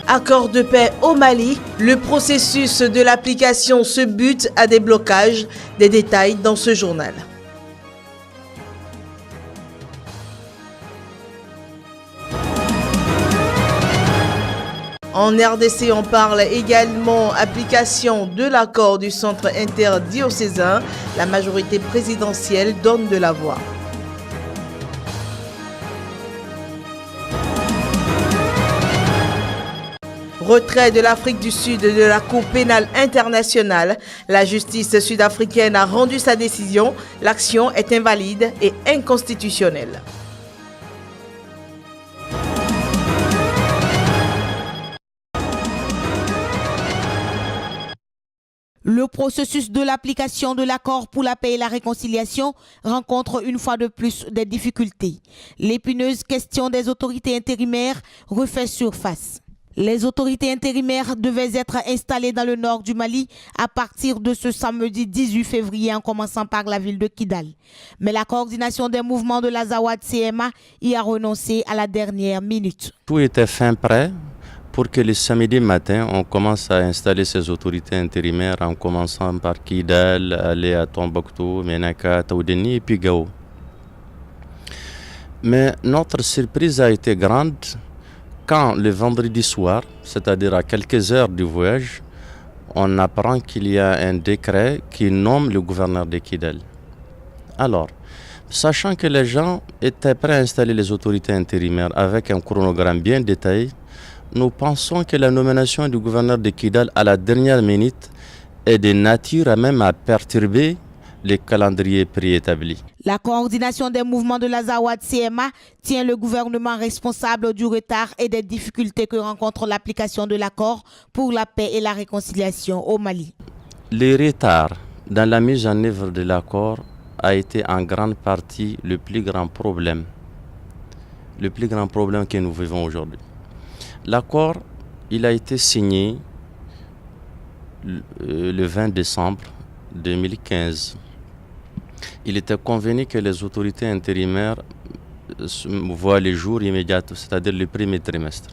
Accord de paix au Mali, le processus de l'application se bute à des blocages. Des détails dans ce journal. En RDC, on parle également application de l'accord du centre interdiocésain. La majorité présidentielle donne de la voix. Retrait de l'Afrique du Sud de la Cour pénale internationale. La justice sud-africaine a rendu sa décision. L'action est invalide et inconstitutionnelle. Le processus de l'application de l'accord pour la paix et la réconciliation rencontre une fois de plus des difficultés. L'épineuse question des autorités intérimaires refait surface. Les autorités intérimaires devaient être installées dans le nord du Mali à partir de ce samedi 18 février en commençant par la ville de Kidal. Mais la coordination des mouvements de la Zawad-CMA y a renoncé à la dernière minute. Tout était fin prêt pour que le samedi matin, on commence à installer ces autorités intérimaires en commençant par Kidal, aller à Tombouctou, Menaka, Taoudeni et puis Gao. Mais notre surprise a été grande quand le vendredi soir, c'est-à-dire à quelques heures du voyage, on apprend qu'il y a un décret qui nomme le gouverneur de Kidal. Alors, sachant que les gens étaient prêts à installer les autorités intérimaires avec un chronogramme bien détaillé, nous pensons que la nomination du gouverneur de Kidal à la dernière minute est de nature à même à perturber les calendriers préétablis. La coordination des mouvements de la Zawad-CMA tient le gouvernement responsable du retard et des difficultés que rencontre l'application de l'accord pour la paix et la réconciliation au Mali. Le retard dans la mise en œuvre de l'accord a été en grande partie le plus grand problème que nous vivons aujourd'hui. L'accord, il a été signé le 20 décembre 2015. Il était convenu que les autorités intérimaires voient les jours immédiats, c'est-à-dire le premier trimestre.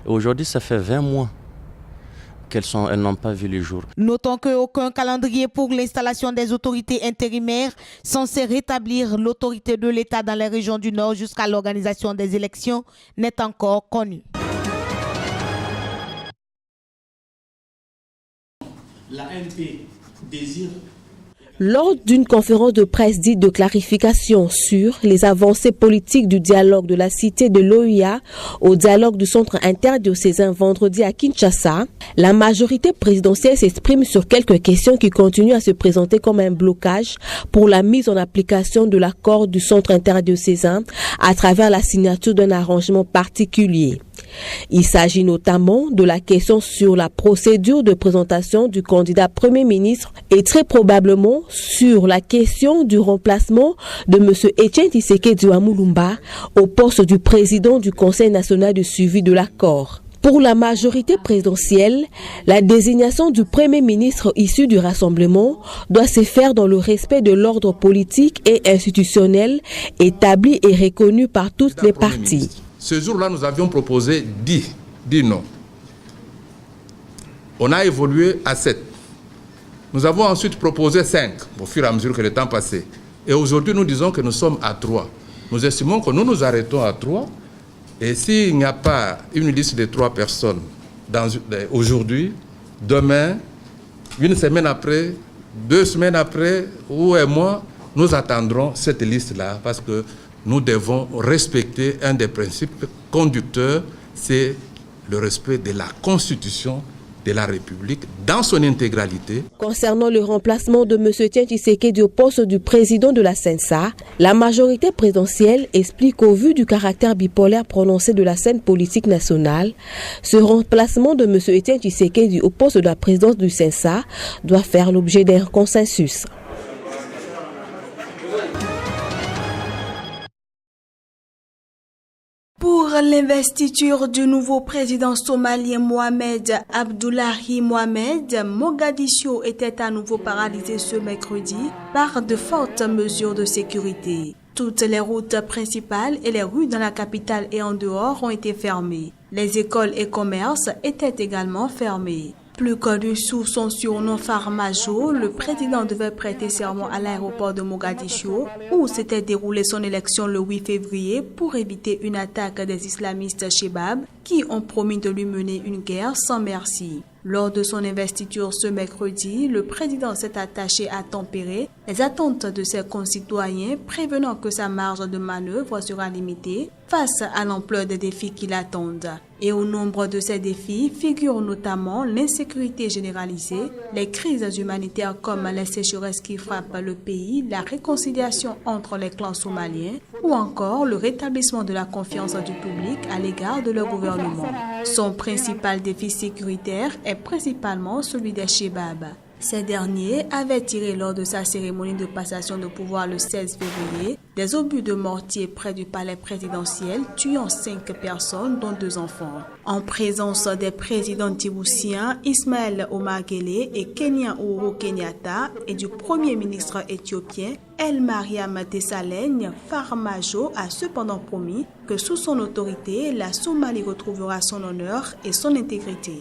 Aujourd'hui, ça fait 20 mois qu'elles n'ont pas vu le jour. Notons qu'aucun calendrier pour l'installation des autorités intérimaires censé rétablir l'autorité de l'État dans les régions du Nord jusqu'à l'organisation des élections n'est encore connu. L'ANP désire. Lors d'une conférence de presse dite de clarification sur les avancées politiques du dialogue de la cité de l'OUA au dialogue du centre interdiocésain vendredi à Kinshasa, la majorité présidentielle s'exprime sur quelques questions qui continuent à se présenter comme un blocage pour la mise en application de l'accord du centre interdiocésain à travers la signature d'un arrangement particulier. Il s'agit notamment de la question sur la procédure de présentation du candidat Premier ministre et très probablement sur la question du remplacement de M. Etienne Tshisekedi Mulumba au poste du président du Conseil national de suivi de l'accord. Pour la majorité présidentielle, la désignation du Premier ministre issu du rassemblement doit se faire dans le respect de l'ordre politique et institutionnel établi et reconnu par toutes les parties. Ce jour-là, nous avions proposé 10 noms. On a évolué à 7. Nous avons ensuite proposé 5 au fur et à mesure que le temps passait. Et aujourd'hui, nous disons que nous sommes à 3. Nous estimons que nous nous arrêtons à 3. Et s'il n'y a pas une liste de 3 personnes aujourd'hui, demain, une semaine après, 2 semaines après ou un mois, nous attendrons cette liste-là parce que nous devons respecter un des principes conducteurs, c'est le respect de la Constitution de la République dans son intégralité. Concernant le remplacement de M. Etienne Tshisekedi au poste du président de la CENSA, la majorité présidentielle explique qu'au vu du caractère bipolaire prononcé de la scène politique nationale, ce remplacement de M. Etienne Tshisekedi au poste de la présidence du CENSA doit faire l'objet d'un consensus. Pour l'investiture du nouveau président somalien Mohamed Abdullahi Mohamed, Mogadiscio était à nouveau paralysé ce mercredi par de fortes mesures de sécurité. Toutes les routes principales et les rues dans la capitale et en dehors ont été fermées. Les écoles et commerces étaient également fermés. Plus connu sous son surnom Farmajo, le président devait prêter serment à l'aéroport de Mogadiscio, où s'était déroulée son élection le 8 février pour éviter une attaque des islamistes Chebab qui ont promis de lui mener une guerre sans merci. Lors de son investiture ce mercredi, le président s'est attaché à tempérer les attentes de ses concitoyens, prévenant que sa marge de manœuvre sera limitée face à l'ampleur des défis qui l'attendent. Et au nombre de ces défis figurent notamment l'insécurité généralisée, les crises humanitaires comme les sécheresses qui frappent le pays, la réconciliation entre les clans somaliens ou encore le rétablissement de la confiance du public à l'égard de leur gouvernement. Son principal défi sécuritaire est principalement celui des Chebab. Ces derniers avaient tiré lors de sa cérémonie de passation de pouvoir le 16 février des obus de mortier près du palais présidentiel, tuant 5 personnes, dont 2 enfants. En présence des présidents djiboutiens Ismaël Omar Guelleh et Kenya Uhuru Kenyatta et du premier ministre éthiopien El Mariam Desalegn, Farmajo a cependant promis que sous son autorité, la Somalie retrouvera son honneur et son intégrité.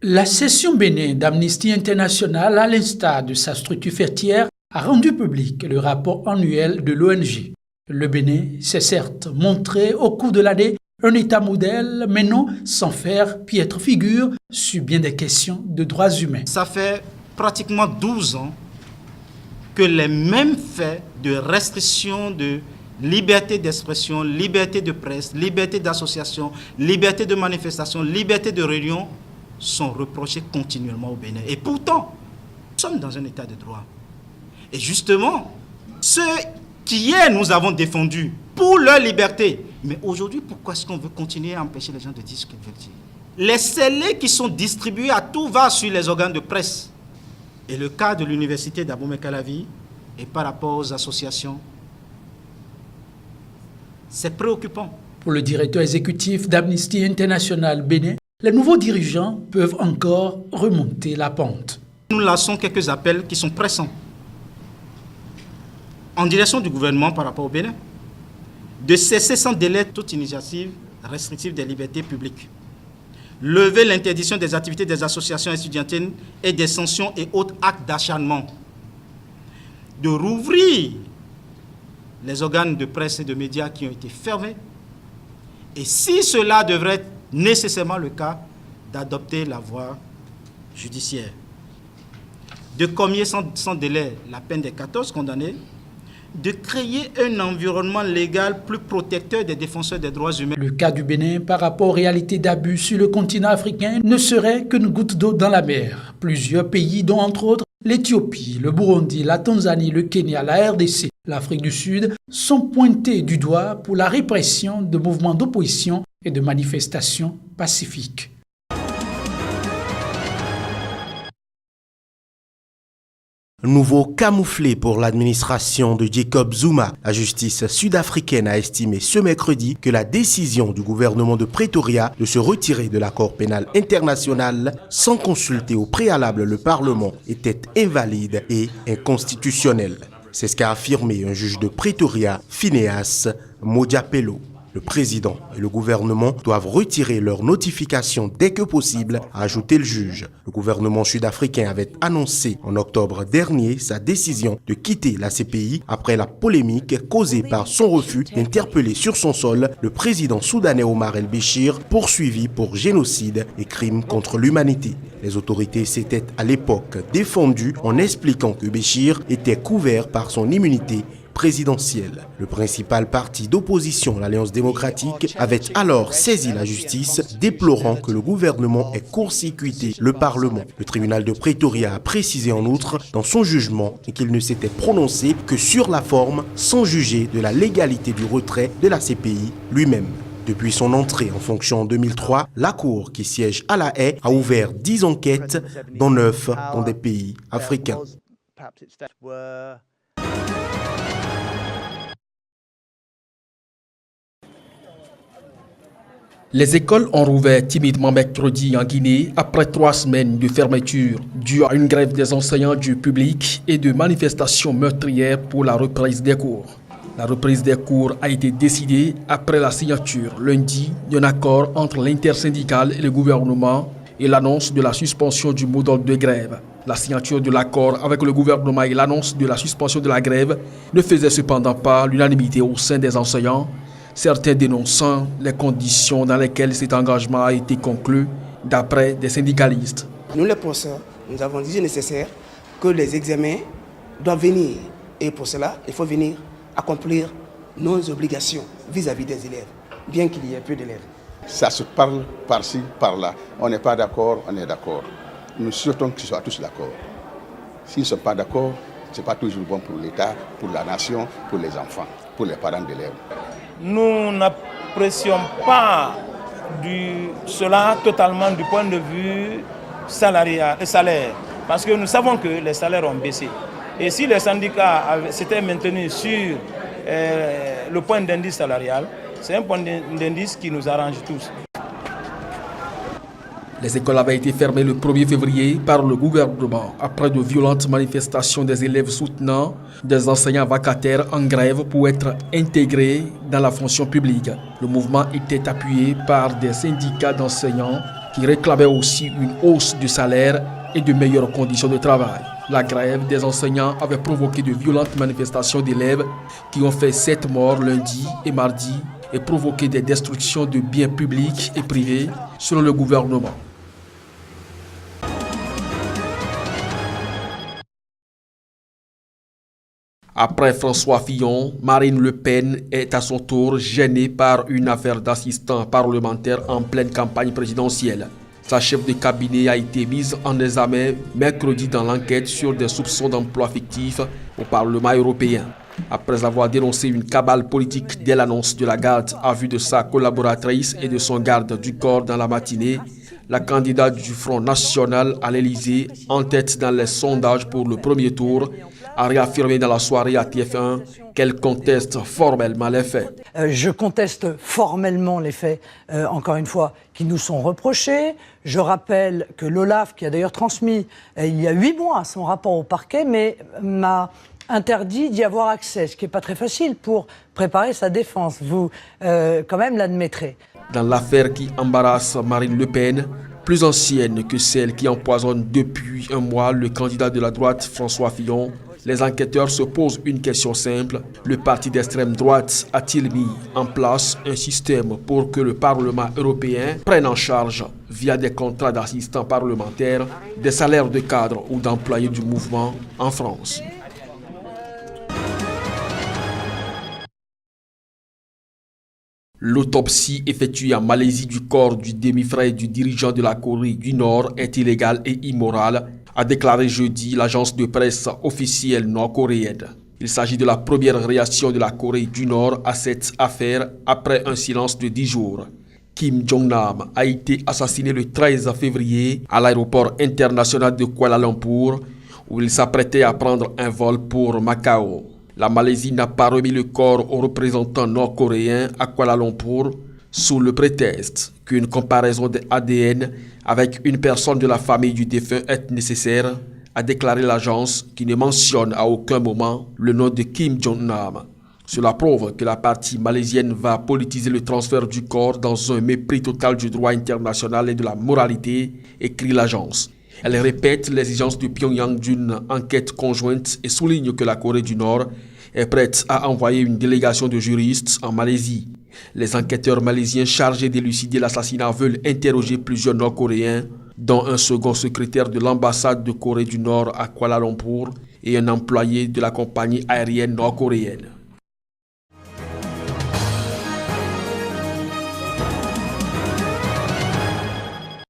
La session Bénin d'Amnesty International, à l'instar de sa structure faîtière, a rendu public le rapport annuel de l'ONG. Le Bénin s'est certes montré au cours de l'année un État modèle, mais non sans faire piètre figure sur bien des questions de droits humains. Ça fait pratiquement 12 ans que les mêmes faits de restriction de liberté d'expression, liberté de presse, liberté d'association, liberté de manifestation, liberté de réunion sont reprochés continuellement au Bénin. Et pourtant, nous sommes dans un état de droit. Et justement, ceux qu'hier nous avons défendus pour leur liberté, mais aujourd'hui, pourquoi est-ce qu'on veut continuer à empêcher les gens de dire ce qu'ils veulent dire? Les scellés qui sont distribués à tout va sur les organes de presse. Et le cas de l'université d'Abomey-Calavi et par rapport aux associations, c'est préoccupant. Pour le directeur exécutif d'Amnesty International Bénin, les nouveaux dirigeants peuvent encore remonter la pente. Nous lançons quelques appels qui sont pressants en direction du gouvernement par rapport au Bénin, de cesser sans délai toute initiative restrictive des libertés publiques, lever l'interdiction des activités des associations étudiantines et des sanctions et autres actes d'acharnement, de rouvrir les organes de presse et de médias qui ont été fermés, et si cela devrait être nécessairement le cas, d'adopter la voie judiciaire, de commuer sans délai la peine des 14 condamnés, de créer un environnement légal plus protecteur des défenseurs des droits humains. Le cas du Bénin par rapport aux réalités d'abus sur le continent africain ne serait qu'une goutte d'eau dans la mer. Plusieurs pays, dont entre autres l'Éthiopie, le Burundi, la Tanzanie, le Kenya, la RDC, l'Afrique du Sud, sont pointés du doigt pour la répression de mouvements d'opposition et de manifestations pacifiques. Nouveau camouflé pour l'administration de Jacob Zuma. La justice sud-africaine a estimé ce mercredi que la décision du gouvernement de Pretoria de se retirer de l'accord pénal international sans consulter au préalable le Parlement était invalide et inconstitutionnelle. C'est ce qu'a affirmé un juge de Pretoria, Phineas Mojapelo. Le président et le gouvernement doivent retirer leur notification dès que possible, a ajouté le juge. Le gouvernement sud-africain avait annoncé en octobre dernier sa décision de quitter la CPI après la polémique causée par son refus d'interpeller sur son sol le président soudanais Omar el-Béchir, poursuivi pour génocide et crimes contre l'humanité. Les autorités s'étaient à l'époque défendues en expliquant que Béchir était couvert par son immunité présidentielle. Le principal parti d'opposition, l'Alliance démocratique, avait alors saisi la justice, déplorant que le gouvernement ait court-circuité le Parlement. Le tribunal de Pretoria a précisé en outre dans son jugement qu'il ne s'était prononcé que sur la forme, sans juger de la légalité du retrait de la CPI lui-même. Depuis son entrée en fonction en 2003, la Cour qui siège à La Haye a ouvert 10 enquêtes, dont 9 dans des pays africains. Les écoles ont rouvert timidement mercredi en Guinée après 3 semaines de fermeture due à une grève des enseignants du public et de manifestations meurtrières pour la reprise des cours. La reprise des cours a été décidée après la signature lundi d'un accord entre l'intersyndicale et le gouvernement et l'annonce de la suspension du mot d'ordre de grève. La signature de l'accord avec le gouvernement et l'annonce de la suspension de la grève ne faisait cependant pas l'unanimité au sein des enseignants, certains dénonçant les conditions dans lesquelles cet engagement a été conclu, d'après des syndicalistes. Nous, les professeurs, nous avons jugé nécessaire que les examens doivent venir. Et pour cela, il faut venir accomplir nos obligations vis-à-vis des élèves, bien qu'il y ait peu d'élèves. Ça se parle par-ci, par-là. On n'est pas d'accord, on est d'accord. Nous souhaitons qu'ils soient tous d'accord. S'ils ne sont pas d'accord, ce n'est pas toujours bon pour l'État, pour la nation, pour les enfants, pour les parents d'élèves. Nous n'apprécions pas cela totalement du point de vue salaire, parce que nous savons que les salaires ont baissé. Et si les syndicats s'étaient maintenus sur le point d'indice salarial, c'est un point d'indice qui nous arrange tous. Les écoles avaient été fermées le 1er février par le gouvernement après de violentes manifestations des élèves soutenant des enseignants vacataires en grève pour être intégrés dans la fonction publique. Le mouvement était appuyé par des syndicats d'enseignants qui réclamaient aussi une hausse du salaire et de meilleures conditions de travail. La grève des enseignants avait provoqué de violentes manifestations d'élèves qui ont fait 7 morts lundi et mardi et provoqué des destructions de biens publics et privés selon le gouvernement. Après François Fillon, Marine Le Pen est à son tour gênée par une affaire d'assistant parlementaire en pleine campagne présidentielle. Sa chef de cabinet a été mise en examen mercredi dans l'enquête sur des soupçons d'emploi fictif au Parlement européen. Après avoir dénoncé une cabale politique dès l'annonce de la garde à vue de sa collaboratrice et de son garde du corps dans la matinée, la candidate du Front National à l'Élysée, en tête dans les sondages pour le premier tour, a réaffirmé dans la soirée à TF1 qu'elle conteste formellement les faits. Je conteste formellement les faits, encore une fois, qui nous sont reprochés. Je rappelle que l'OLAF, qui a d'ailleurs transmis il y a 8 mois son rapport au parquet, mais m'a interdit d'y avoir accès, ce qui n'est pas très facile pour préparer sa défense. Vous, quand même, l'admettrez. Dans l'affaire qui embarrasse Marine Le Pen, plus ancienne que celle qui empoisonne depuis un mois le candidat de la droite François Fillon, les enquêteurs se posent une question simple. Le parti d'extrême droite a-t-il mis en place un système pour que le Parlement européen prenne en charge, via des contrats d'assistants parlementaires, des salaires de cadres ou d'employés du mouvement en France? L'autopsie effectuée en Malaisie du corps du demi-frère du dirigeant de la Corée du Nord est illégale et immorale, a déclaré jeudi l'agence de presse officielle nord-coréenne. Il s'agit de la première réaction de la Corée du Nord à cette affaire après un silence de 10 jours. Kim Jong-nam a été assassiné le 13 février à l'aéroport international de Kuala Lumpur, où il s'apprêtait à prendre un vol pour Macao. La Malaisie n'a pas remis le corps aux représentants nord-coréens à Kuala Lumpur sous le prétexte qu'une comparaison d'ADN avec une personne de la famille du défunt est nécessaire, a déclaré l'agence qui ne mentionne à aucun moment le nom de Kim Jong-nam. Cela prouve que la partie malaisienne va politiser le transfert du corps dans un mépris total du droit international et de la moralité, écrit l'agence. Elle répète l'exigence de Pyongyang d'une enquête conjointe et souligne que la Corée du Nord est prête à envoyer une délégation de juristes en Malaisie. Les enquêteurs malaisiens chargés d'élucider l'assassinat veulent interroger plusieurs Nord-Coréens, dont un second secrétaire de l'ambassade de Corée du Nord à Kuala Lumpur et un employé de la compagnie aérienne nord-coréenne.